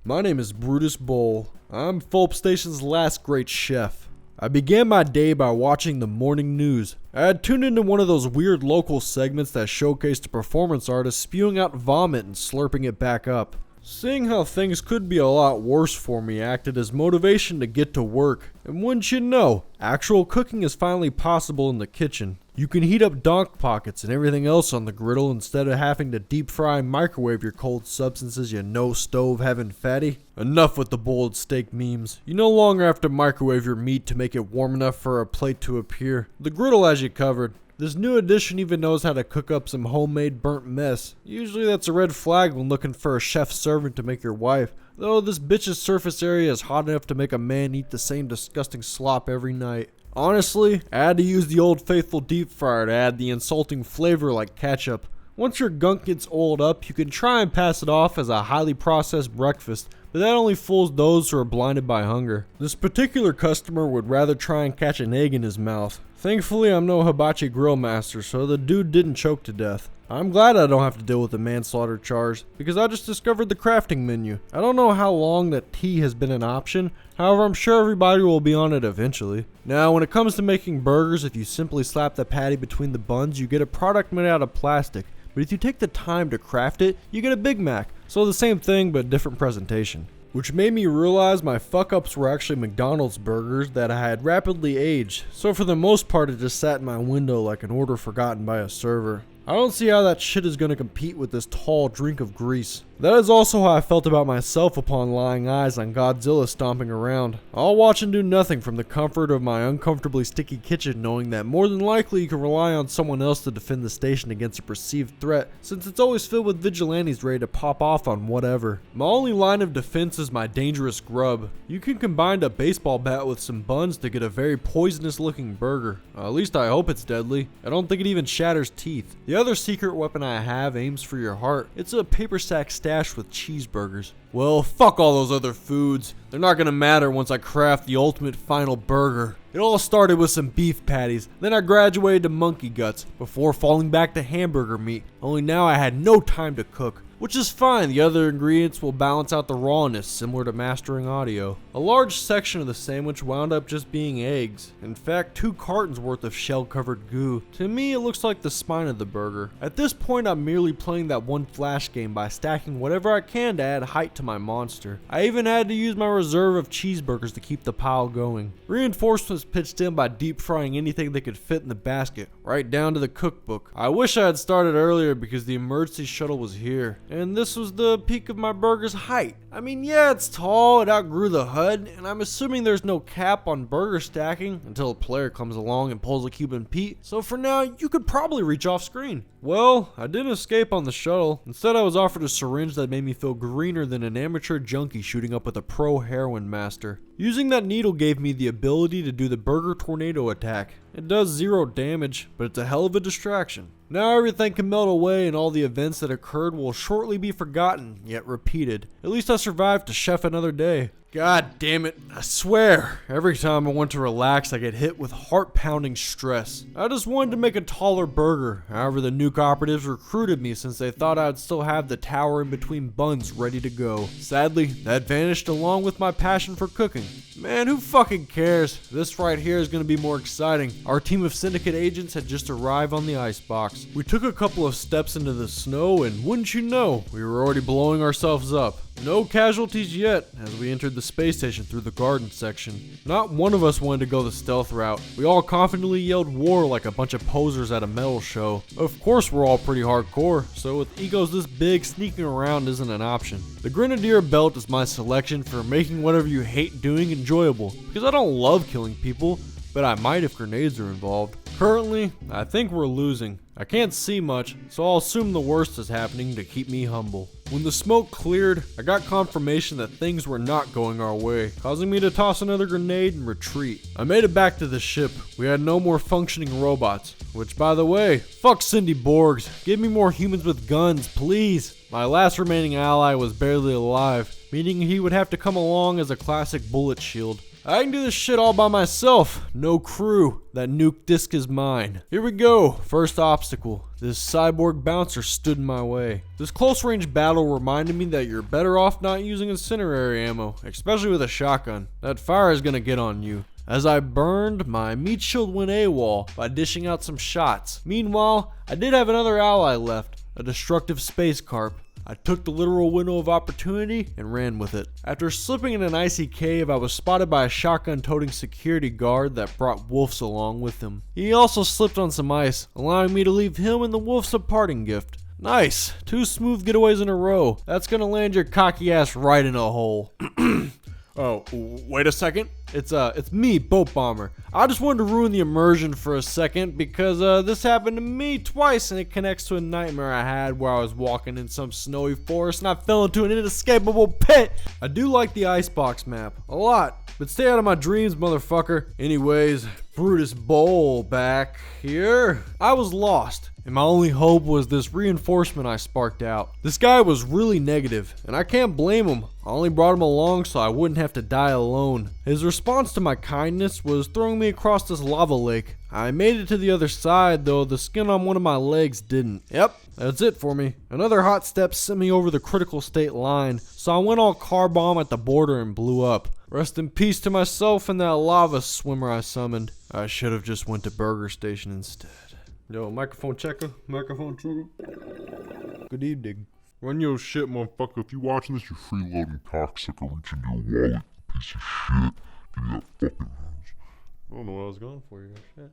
My name is Brutus Bowl. I'm Fulp Station's last great chef. I began my day by watching the morning news. I had tuned into one of those weird local segments that showcased a performance artist spewing out vomit and slurping it back up. Seeing how things could be a lot worse for me acted as motivation to get to work. And wouldn't you know, actual cooking is finally possible in the kitchen. You can heat up donk pockets and everything else on the griddle instead of having to deep fry and microwave your cold substances, you no stove having fatty. Enough with the boiled steak memes. You no longer have to microwave your meat to make it warm enough for a plate to appear. The griddle has you covered. This new edition even knows how to cook up some homemade burnt mess. Usually that's a red flag when looking for a chef servant to make your wife. Though this bitch's surface area is hot enough to make a man eat the same disgusting slop every night. Honestly, I had to use the old faithful deep fryer to add the insulting flavor like ketchup. Once your gunk gets oiled up, you can try and pass it off as a highly processed breakfast, but that only fools those who are blinded by hunger. This particular customer would rather try and catch an egg in his mouth. Thankfully, I'm no hibachi grill master, so the dude didn't choke to death. I'm glad I don't have to deal with the manslaughter charge, because I just discovered the crafting menu. I don't know how long that tea has been an option, however I'm sure everybody will be on it eventually. Now when it comes to making burgers, if you simply slap the patty between the buns, you get a product made out of plastic. But if you take the time to craft it, you get a Big Mac. So the same thing, but different presentation. Which made me realize my fuck-ups were actually McDonald's burgers that I had rapidly aged. So for the most part, it just sat in my window like an order forgotten by a server. I don't see how that shit is going to compete with this tall drink of grease. That is also how I felt about myself upon lying eyes on Godzilla stomping around. I'll watch and do nothing from the comfort of my uncomfortably sticky kitchen, knowing that more than likely you can rely on someone else to defend the station against a perceived threat, since it's always filled with vigilantes ready to pop off on whatever. My only line of defense is my dangerous grub. You can combine a baseball bat with some buns to get a very poisonous looking burger. At least I hope it's deadly. I don't think it even shatters teeth. The other secret weapon I have aims for your heart. It's a paper sack stash with cheeseburgers. Well, fuck all those other foods. They're not gonna matter once I craft the ultimate final burger. It all started with some beef patties, then I graduated to monkey guts, before falling back to hamburger meat. Only now I had no time to cook. Which is fine, the other ingredients will balance out the rawness, similar to mastering audio. A large section of the sandwich wound up just being eggs. In fact, 2 cartons worth of shell-covered goo. To me, it looks like the spine of the burger. At this point, I'm merely playing that one flash game by stacking whatever I can to add height to my monster. I even had to use my reserve of cheeseburgers to keep the pile going. Reinforcements pitched in by deep frying anything they could fit in the basket, right down to the cookbook. I wish I had started earlier because the emergency shuttle was here. And this was the peak of my burger's height. I mean, yeah, it's tall, it outgrew the HUD, and I'm assuming there's no cap on burger stacking until a player comes along and pulls a Cuban Pete, so for now, you could probably reach off screen. Well, I didn't escape on the shuttle. Instead, I was offered a syringe that made me feel greener than an amateur junkie shooting up with a pro heroin master. Using that needle gave me the ability to do the burger tornado attack. It does 0 damage, but it's a hell of a distraction. Now everything can melt away and all the events that occurred will shortly be forgotten, yet repeated. At least I survived to chef another day. God damn it, I swear, every time I want to relax I get hit with heart-pounding stress. I just wanted to make a taller burger, however the NUKE operatives recruited me since they thought I'd still have the tower in between buns ready to go. Sadly, that vanished along with my passion for cooking. Man, who fucking cares? This right here is going to be more exciting. Our team of Syndicate agents had just arrived on the icebox. We took a couple of steps into the snow and wouldn't you know, we were already blowing ourselves up. No casualties yet as we entered the space station through the garden section. Not one of us wanted to go the stealth route. We all confidently yelled war like a bunch of posers at a metal show. Of course we're all pretty hardcore, so with egos this big, sneaking around isn't an option. The Grenadier belt is my selection for making whatever you hate doing enjoyable, because I don't love killing people, but I might if grenades are involved. Currently, I think we're losing. I can't see much, so I'll assume the worst is happening to keep me humble. When the smoke cleared, I got confirmation that things were not going our way, causing me to toss another grenade and retreat. I made it back to the ship. We had no more functioning robots, which by the way, fuck Cindy Borgs. Give me more humans with guns, please. My last remaining ally was barely alive, meaning he would have to come along as a classic bullet shield. I can do this shit all by myself. No crew. That nuke disc is mine. Here we go. First obstacle. This cyborg bouncer stood in my way. This close range battle reminded me that you're better off not using incendiary ammo, especially with a shotgun. That fire is gonna get on you. As I burned, my meat shield went AWOL by dishing out some shots. Meanwhile, I did have another ally left, a destructive space carp. I took the literal window of opportunity and ran with it. After slipping in an icy cave, I was spotted by a shotgun-toting security guard that brought wolves along with him. He also slipped on some ice, allowing me to leave him and the wolves a parting gift. Nice, 2 smooth getaways in a row. That's gonna land your cocky ass right in a hole. Oh, wait a second. It's me, Boat Bomber. I just wanted to ruin the immersion for a second because this happened to me twice and it connects to a nightmare I had where I was walking in some snowy forest and I fell into an inescapable pit. I do like the icebox map a lot, but stay out of my dreams, motherfucker. Anyways, Brutus Bowl back here. I was lost, and my only hope was this reinforcement I sparked out. This guy was really negative, and I can't blame him. I only brought him along so I wouldn't have to die alone. His response to my kindness was throwing me across this lava lake. I made it to the other side, though the skin on one of my legs didn't. Yep, that's it for me. Another hot step sent me over the critical state line, so I went all car bomb at the border and blew up. Rest in peace to myself and that lava swimmer I summoned. I should have just went to Burger Station instead. Yo, microphone checker. Good evening. Run your shit, motherfucker. If you watching this, you're freeloading cocksucker. Reach in your wallet, piece of shit. Give me that fucking house. I don't know what I was going for here. Shit.